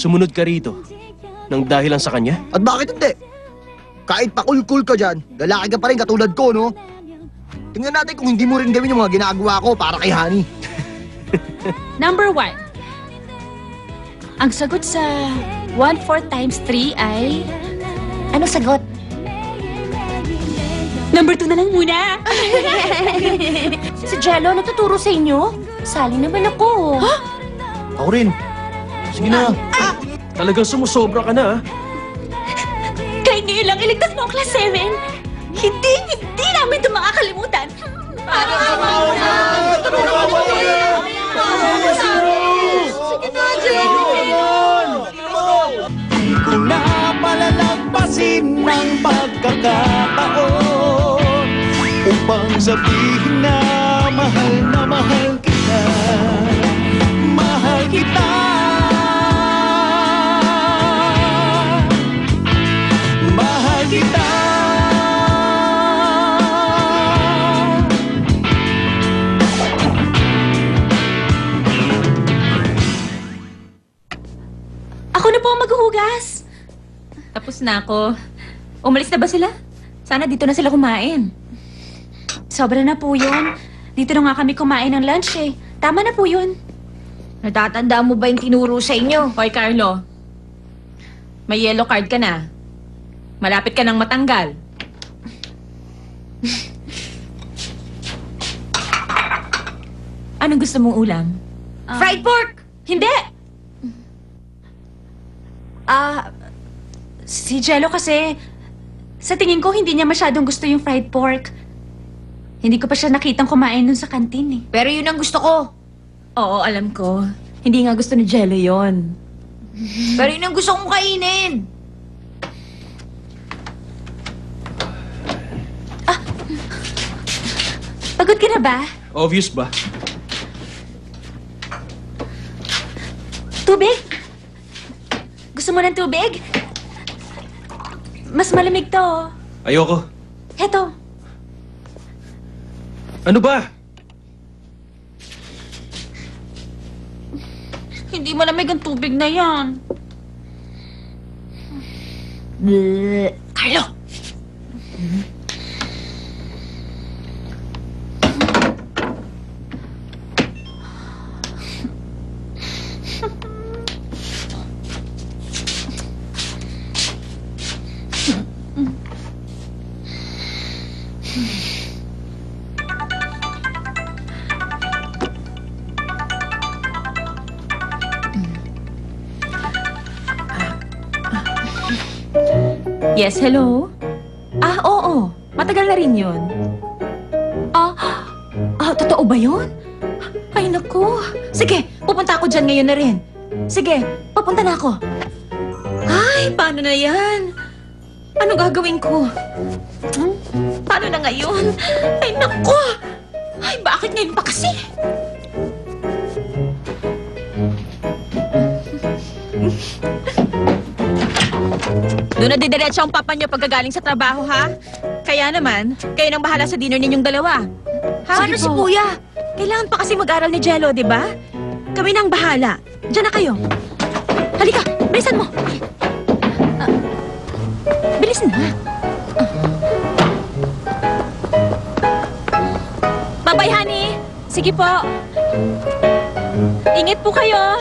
sumunod ka rito nang dahilan sa kanya? At bakit hindi? Kahit pa-cool ka dyan, lalaki ka pa rin katulad ko, no? Tingnan natin kung hindi mo rin gawin yung mga ginagawa ko para kay Honey. Number 1. Ang sagot sa 1/4 times 3 ay... Ano sagot? Number 2 na lang muna. Si Jello, natuturo sa inyo? Sali naman ako. Ako rin. Sige na. Talagang sumusobra ka na, ha? Kahit ngayon lang iligtas mo ang class 7. Hindi namin ito makakalimutan. Di ko na palalagpasin ng pagkakataon upang sabihin na mahal kita. Mahal kita. Mahal kita. Ako na po ang maghuhugas. Tapos na ako. Umalis na ba sila? Sana dito na sila kumain. Sobra na po yun. Dito na nga kami kumain ng lunch eh. Tama na po yun. Natatandaan mo ba yung tinuro sa inyo? Hoy, Carlo. May yellow card ka na. Malapit ka nang matanggal. Anong gusto mong ulam? Fried pork! Hindi! Si Jello kasi, sa tingin ko hindi niya masyadong gusto yung fried pork. Hindi ko pa siya nakitang kumain nun sa kantin eh. Pero yun ang gusto ko. Oo, alam ko. Hindi nga gusto ni Jello yon. Pero yun ang gusto kong kainin. Pagod ka na ba? Obvious ba? Tubig? Gusto mo ng tubig? Mas malamig to. Ayoko. Heto. Ano ba? Hindi malamig ang tubig na yan. Carlo! Yes, hello? Oo. Matagal na rin yun. Totoo ba yun? Ay, naku. Sige, pupunta ako dyan ngayon na rin. Sige, papunta na ako. Ay, paano na yan? Ano gagawin ko? Paano na ngayon? Ay, naku! Ay, bakit ngayon pa kasi? Doon na didiretso ang papa niyo pagkagaling sa trabaho, ha? Kaya naman, kayo nang bahala sa dinner ninyong dalawa. Ha? Sige Ano si po. Kuya? Kailangan pa kasi mag-aral ni Jello, di ba? Kami nang bahala. Diyan na kayo. Halika, bilisan mo. Bilis na. Bye-bye, honey. Sige po. Ingat po kayo.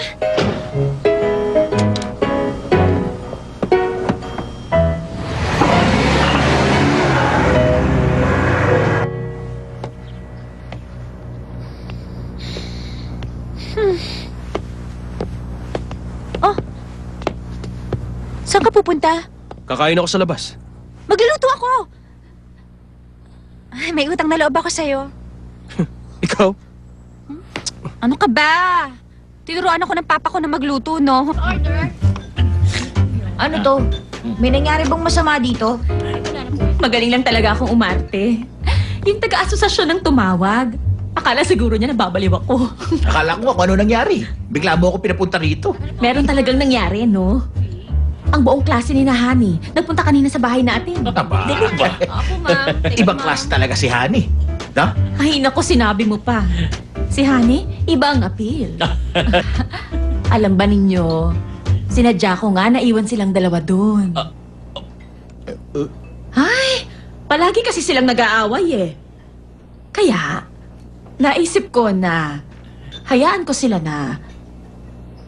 Saan ka pupunta? Kakain ako sa labas. Magluluto ako! Ay, may utang na loob ako sa'yo. Ikaw? Ano ka ba? Tinuruan ako ng papa ko na magluto, no? Ano to? May nangyari bang masama dito? Magaling lang talaga akong umarte. Yung taga-asosasyon ng tumawag. Akala siguro niya nababaliw ako. Akala ko kung ano nangyari. Bigla mo ako pinapunta rito. Meron talagang nangyari, no? Ang buong klase ni Nahani nagpunta kanina sa bahay natin. Aba, Opo, ma'am. ibang klase talaga si Honey. No? Ay, naku, sinabi mo pa. Si Honey, iba ang appeal. Alam ba ninyo, Sinadya ko nga naiwan silang dalawa doon. Ay, palagi kasi silang nag-aaway eh. Kaya, naisip ko na hayaan ko sila na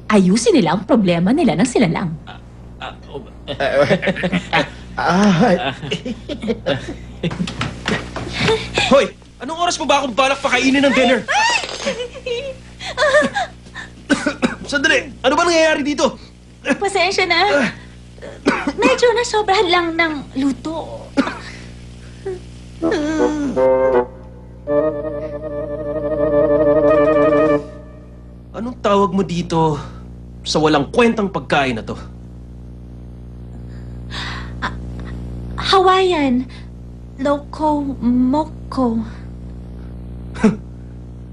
ayusin nila ang problema nila nang sila lang. Hoy! Anong oras mo ba akong balak pakainin ng dinner? Sandali! Ano ba nangyayari dito? Pasensya na. Medyo nasobrahan lang ng luto. Anong tawag mo dito sa walang kwentang pagkain na to? Hawaiian. Loco Moco.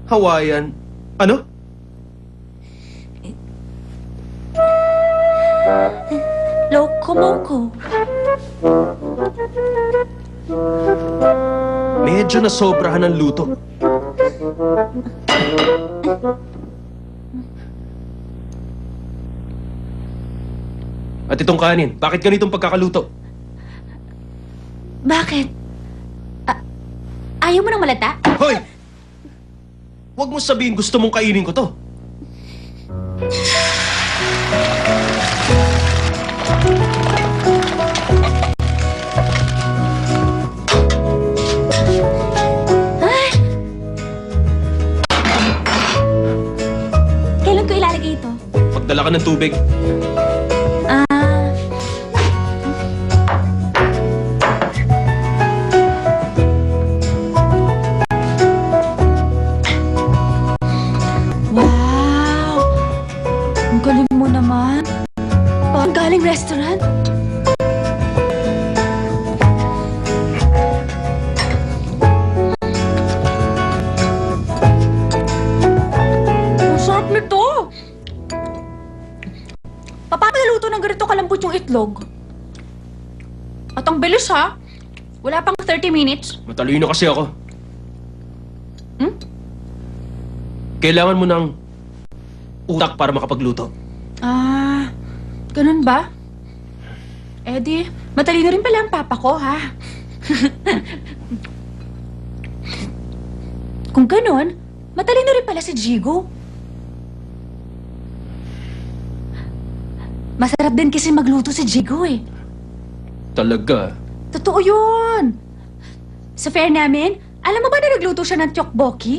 Hawaiian. Ano? Loco Moco. Medyo nasobrahan ng luto. At itong kanin, bakit ganitong pagkakaluto? Bakit? Ayaw mo ng malata? Hoy! Huwag mo sabihin gusto mong kainin ko to. Kailan ko ilalagay ito? Pagdala ka ng tubig. Wow! Ang galing mo naman. Parang galing restaurant. Ang sarap nito! Paano naluto ng ganito kalambot yung itlog? At ang bilis ha? Wala pang 30 minutes. Matalino kasi ako. Hmm? Kailangan mo ng utak para makapagluto. Ah, ganun ba? Eh di, matalino rin pala ang papa ko, ha? Kung ganun, matalino rin pala si Jigo. Masarap din kasi magluto si Jigo, eh. Talaga. Totoo yun! Sa fair namin, alam mo ba na nagluto siya ng tteokbokki?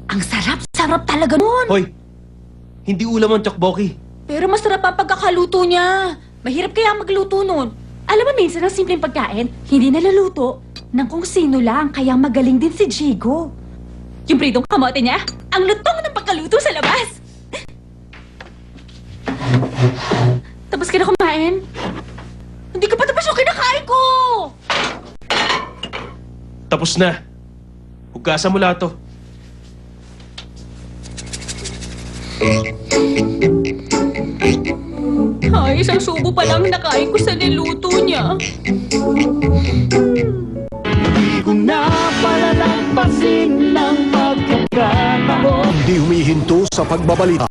Ang sarap talaga nun! Hoy! Hindi ulam ang tteokbokki. Pero masarap ang pagkakaluto niya. Mahirap kaya magluto nun. Alam mo, minsan ang simpleng pagkain, hindi naluluto ng kung sino lang, kaya magaling din si Jigo. Yung pritong kamote niya, ang lutong ng pagkaluto sa labas. Tapos ka na kumain? Hindi ka pa tapos yung kinakain ko! Tapos na. Hugasan mo lahat to. Ay, isang subo pa lang nakain ko sa niluto niya. Di ko na palalampasin ng pagkakataon. Hindi humihinto sa pagbabalita.